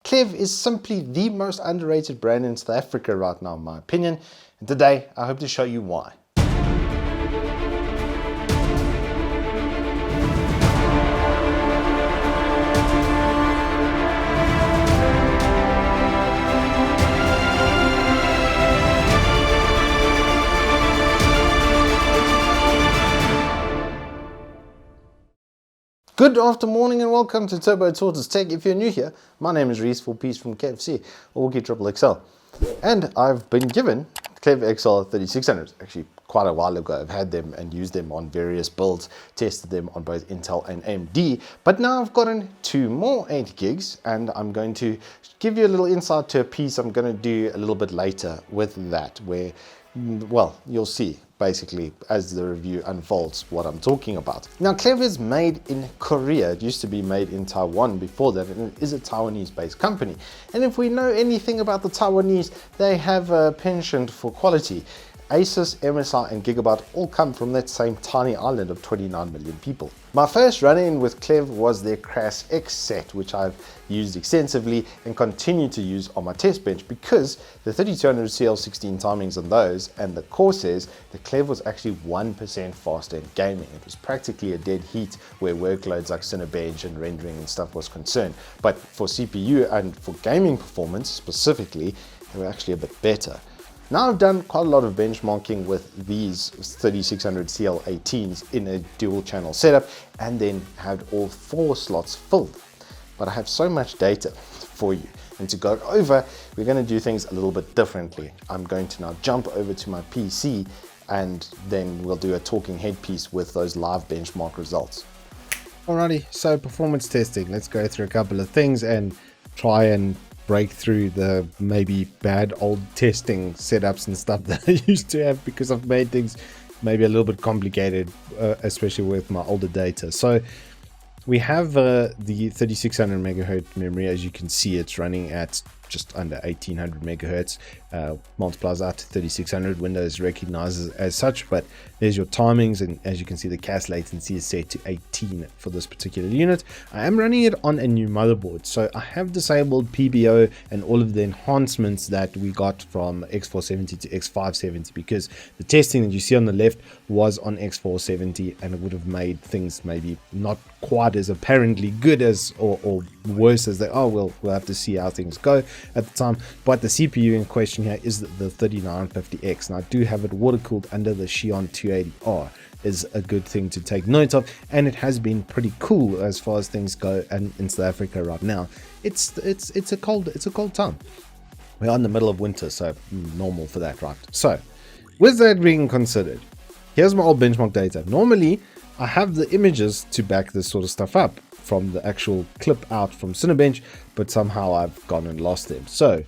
Klevv is simply the most underrated brand in South Africa right now, in my opinion, and today I hope to show you why. Good morning and welcome to Turbo Tortoise Tech. If you're new here, my name is Reese, full piece from Klevv XR or Turbo XR. And I've been given Klevv XR 3600s, actually quite a while ago. I've had them and used them on various builds, tested them on both Intel and AMD, but now I've gotten two more 8 gigs and I'm going to give you a little insight to a piece I'm going to do a little bit later with that, where, well, you'll see basically as the review unfolds what I'm talking about. Now, Klevv is made in Korea. It used to be made in Taiwan before that, and it is a Taiwanese based company. And if we know anything about the Taiwanese, they have a penchant for quality. Asus, MSI and Gigabyte all come from that same tiny island of 29 million people. My first run-in with Klevv was their Klevv XR set, which I've used extensively and continue to use on my test bench because the 3200 CL18 timings on those and the core says the Klevv was actually 1% faster in gaming. It was practically a dead heat where workloads like Cinebench and rendering and stuff was concerned. But for CPU and for gaming performance specifically, they were actually a bit better. Now I've done quite a lot of benchmarking with these 3600 CL18s in a dual channel setup and then had all 4 slots filled. But I have so much data for you, and to go over, we're going to do things a little bit differently. I'm going to now jump over to my PC and then we'll do a talking head piece with those live benchmark results. Alrighty, so performance testing. Let's go through a couple of things and try and break through the maybe bad old testing setups and stuff that I used to have, because I've made things maybe a little bit complicated, especially with my older data. So we have the 3600 megahertz memory. As you can see, it's running at just under 1800 megahertz, multiplies out to 3600. Windows recognizes as such, but there's your timings, and as you can see, the cache latency is set to 18 for this particular unit. I am running it on a new motherboard, so I have disabled PBO and all of the enhancements that we got from X470 to X570, because the testing that you see on the left was on X470 and it would have made things maybe not quite as apparently good as or worse as they are. We'll have to see how things go at the time. But the CPU in question here is the 3950X, and I do have it water cooled under the Xeon 280R. Is a good thing to take note of, and it has been pretty cool as far as things go. And in South Africa right now, it's a cold time. We're in the middle of winter, so normal for that, right? So with that being considered, here's my old benchmark data. Normally I have the images to back this sort of stuff up from the actual clip out from Cinebench, but somehow I've gone and lost them. So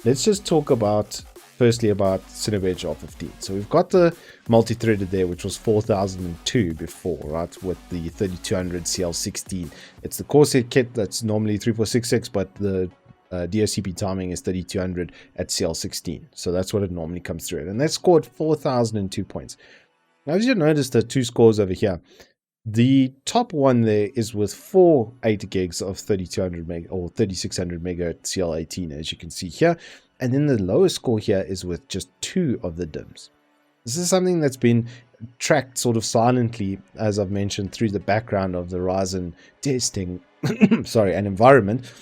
let's just talk about firstly about Cinebench R15. So we've got the multi-threaded there, which was 4002 before, right, with the 3200 CL16. It's the Corsair kit that's normally 3466, but the DOCP timing is 3200 at CL16. So that's what it normally comes through at, and that scored 4002 points. Now, as you notice, the two scores over here, the top one there is with 4 8 gigs of 3200 meg or 3600 megahertz CL18, as you can see here. And then the lowest score here is with just 2 of the DIMMs. This is something that's been tracked sort of silently, as I've mentioned, through the background of the Ryzen testing and environment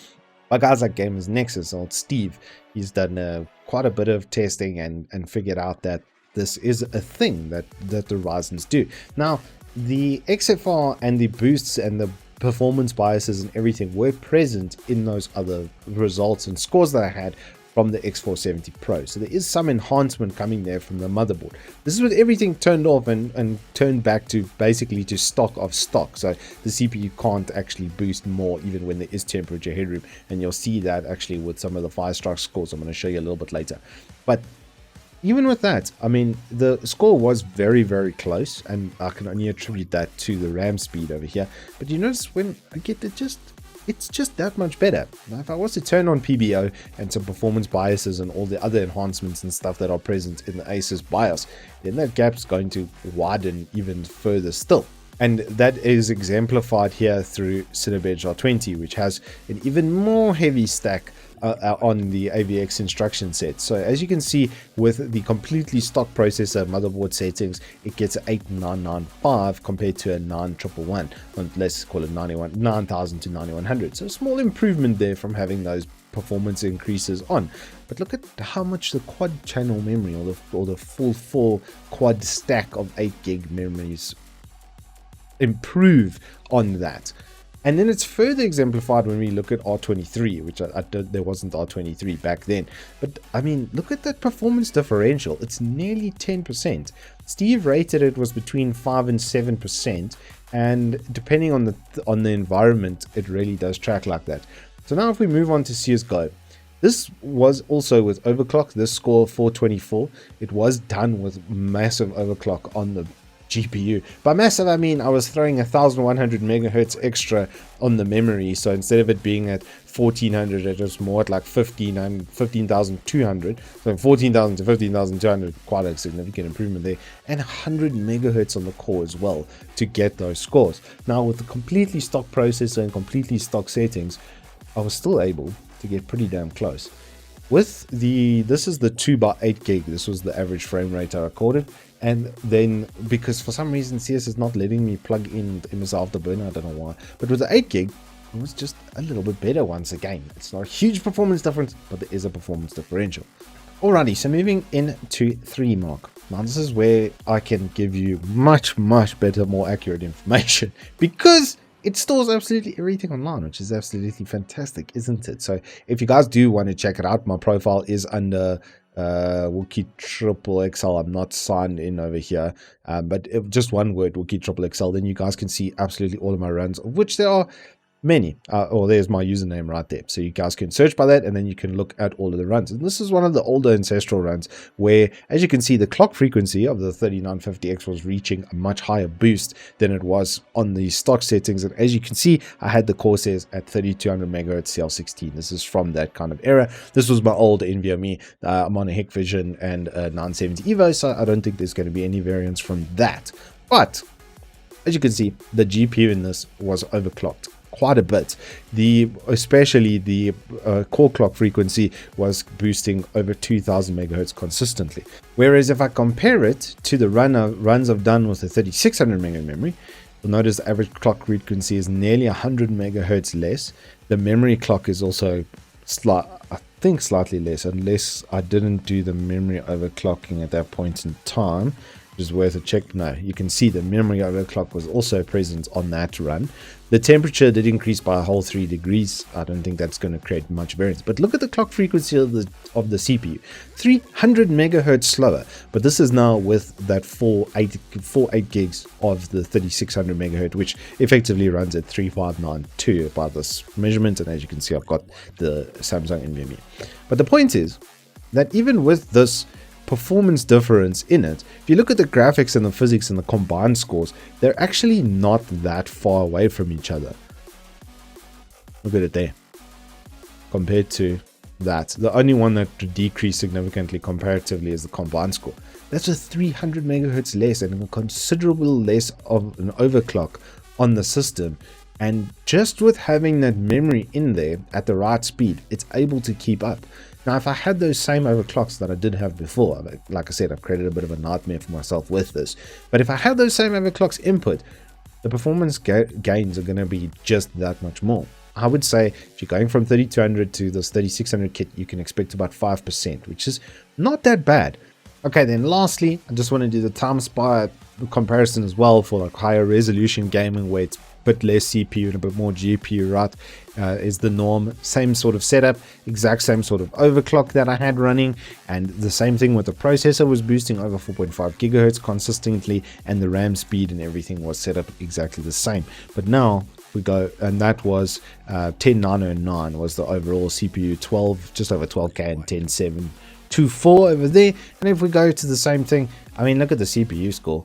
by guys like Gamers Nexus. Old Steve, he's done quite a bit of testing and figured out that this is a thing that the Ryzens do. Now, the XFR and the boosts and the performance biases and everything were present in those other results and scores that I had from the X470 Pro. So there is some enhancement coming there from the motherboard. This is with everything turned off and turned back to basically to stock of stock. So the CPU can't actually boost more even when there is temperature headroom. And you'll see that actually with some of the Firestrike scores I'm going to show you a little bit later. But even with that, I mean, the score was very, very close, and I can only attribute that to the RAM speed over here. But you notice when I get it, it's just that much better. Now, if I was to turn on PBO and some performance biases and all the other enhancements and stuff that are present in the Asus BIOS, then that gap's going to widen even further still. And that is exemplified here through Cinebench R20, which has an even more heavy stack on the AVX instruction set. So as you can see, with the completely stock processor motherboard settings, it gets an 8995 compared to a 9111, let's call it 9000 to 9100. So a small improvement there from having those performance increases on. But look at how much the quad channel memory, or the full 4 quad stack of 8 gig memories improve on that. And then it's further exemplified when we look at R23, which there wasn't R23 back then. But I mean, look at that performance differential. It's nearly 10%. Steve rated it was between 5 and 7%, and depending on the environment, it really does track like that. So now if we move on to CSGO, this was also with overclock. This score 424, it was done with massive overclock on the GPU. By massive, I mean I was throwing 1100 megahertz extra on the memory, so instead of it being at 1400, it was more at like 15,200. So 14,000 to 15,200, quite a significant improvement there, and 100 megahertz on the core as well to get those scores. Now with the completely stock processor and completely stock settings, I was still able to get pretty damn close. With this is the 2x8 gig, this was the average frame rate I recorded. And then, because for some reason CS is not letting me plug in MSI Afterburner, I don't know why. But with the 8 gig, it was just a little bit better once again. It's not a huge performance difference, but there is a performance differential. Alrighty, so moving into 3 mark. Now this is where I can give you much better, more accurate information, because it stores absolutely everything online, which is absolutely fantastic, isn't it? So if you guys do want to check it out, my profile is under Wookie Triple XL. I'm not signed in over here, but if just one word, Wookie Triple XL, then you guys can see absolutely all of my runs, of which there are many. There's my username right there, so you guys can search by that, and then you can look at all of the runs. And this is one of the older ancestral runs where, as you can see, the clock frequency of the 3950X was reaching a much higher boost than it was on the stock settings. And as you can see, I had the Corsairs at 3200 megahertz CL16. This is from that kind of era. This was my old NVMe. I'm on a Hikvision and a 970 Evo, so I don't think there's going to be any variance from that. But as you can see, the GPU in this was overclocked quite a bit. Especially the core clock frequency was boosting over 2000 megahertz consistently. Whereas if I compare it to the runs I've done with the 3600 mega memory, you'll notice the average clock frequency is nearly 100 megahertz less. The memory clock is also I think slightly less, unless I didn't do the memory overclocking at that point in time, which is worth a check. No, you can see the memory overclock was also present on that run. The temperature did increase by a whole 3 degrees. I don't think that's going to create much variance. But look at the clock frequency of the CPU, 300 megahertz slower. But this is now with that 8 gigs of the 3600 megahertz, which effectively runs at 3592 by this measurement. And as you can see, I've got the Samsung NVMe. But the point is that even with this performance difference in it, if you look at the graphics and the physics and the combined scores, they're actually not that far away from each other. Look at it there compared to that. The only one that decreased significantly comparatively is the combined score. That's a 300 megahertz less and a considerable less of an overclock on the system. And just with having that memory in there at the right speed, it's able to keep up. Now, if I had those same overclocks that I did have before, like I said, I've created a bit of a nightmare for myself with this. But if I had those same overclocks input, the performance gains are going to be just that much more. I would say if you're going from 3200 to this 3600 kit, you can expect about 5%, which is not that bad. Okay, then lastly, I just want to do the time spy comparison as well for like higher resolution gaming where it's a bit less CPU and a bit more GPU, right? Is the norm. Same sort of setup, exact same sort of overclock that I had running, and the same thing with the processor was boosting over 4.5 gigahertz consistently, and the RAM speed and everything was set up exactly the same. But now we go, and that was 10909 was the overall CPU, 12, just over 12k, and 10724 over there. And if we go to the same thing, I mean, look at the CPU score.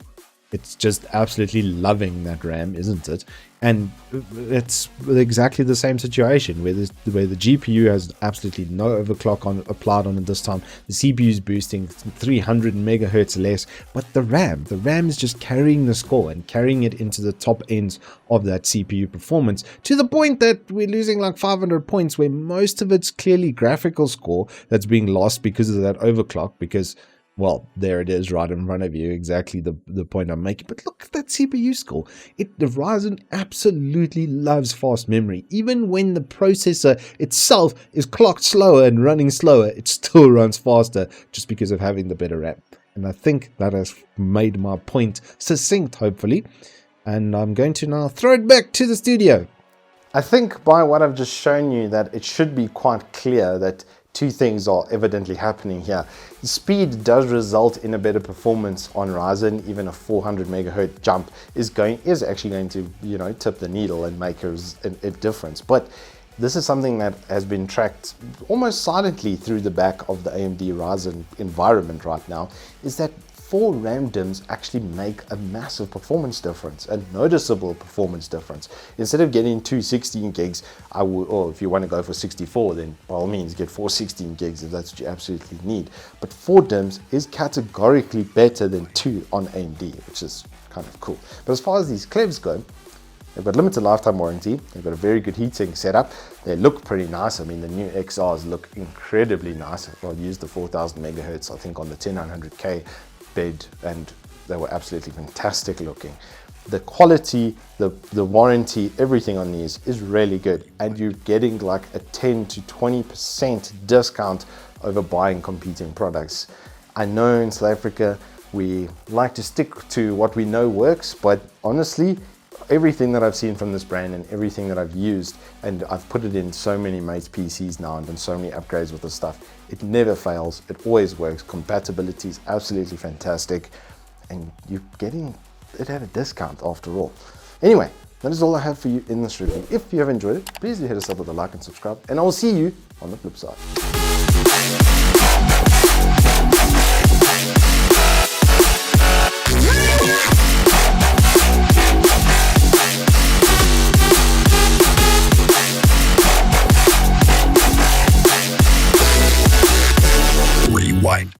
It's just absolutely loving that RAM, isn't it? And it's exactly the same situation where the GPU has absolutely no overclock applied on it this time. The CPU is boosting 300 megahertz less, but the RAM is just carrying the score and carrying it into the top ends of that CPU performance, to the point that we're losing like 500 points, where most of it's clearly graphical score that's being lost because of that overclock. Because, well, there it is right in front of you, exactly the point I'm making. But look at that CPU score. The Ryzen absolutely loves fast memory. Even when the processor itself is clocked slower and running slower, it still runs faster just because of having the better RAM. And I think that has made my point succinct, hopefully. And I'm going to now throw it back to the studio. I think by what I've just shown you that it should be quite clear that two things are evidently happening here. Speed does result in a better performance on Ryzen. Even a 400 megahertz jump is actually going to, you know, tip the needle and make a difference. But this is something that has been tracked almost silently through the back of the AMD Ryzen environment right now, is that 4 RAM DIMMs actually make a massive performance difference, a noticeable performance difference. Instead of getting 2 16 gigs, or if you want to go for 64, then by all means get 4 16 gigs if that's what you absolutely need. But 4 DIMMs is categorically better than 2 on AMD, which is kind of cool. But as far as these Klevs go, they've got limited lifetime warranty. They've got a very good heatsink setup. They look pretty nice. I mean, the new XRs look incredibly nice. I'll use the 4000 megahertz, I think, on the 10900K bed, and they were absolutely fantastic looking. The quality, the warranty, everything on these is really good, and you're getting like a 10 to 20% discount over buying competing products. I know in South Africa we like to stick to what we know works, but honestly, everything that I've seen from this brand and everything that I've used, and I've put it in so many mates' PCs now and done so many upgrades with this stuff, it never fails, it always works. Compatibility is absolutely fantastic, and you're getting it at a discount after all. Anyway, that is all I have for you in this review. If you have enjoyed it, please hit us up with a like and subscribe, and I will see you on the flip side.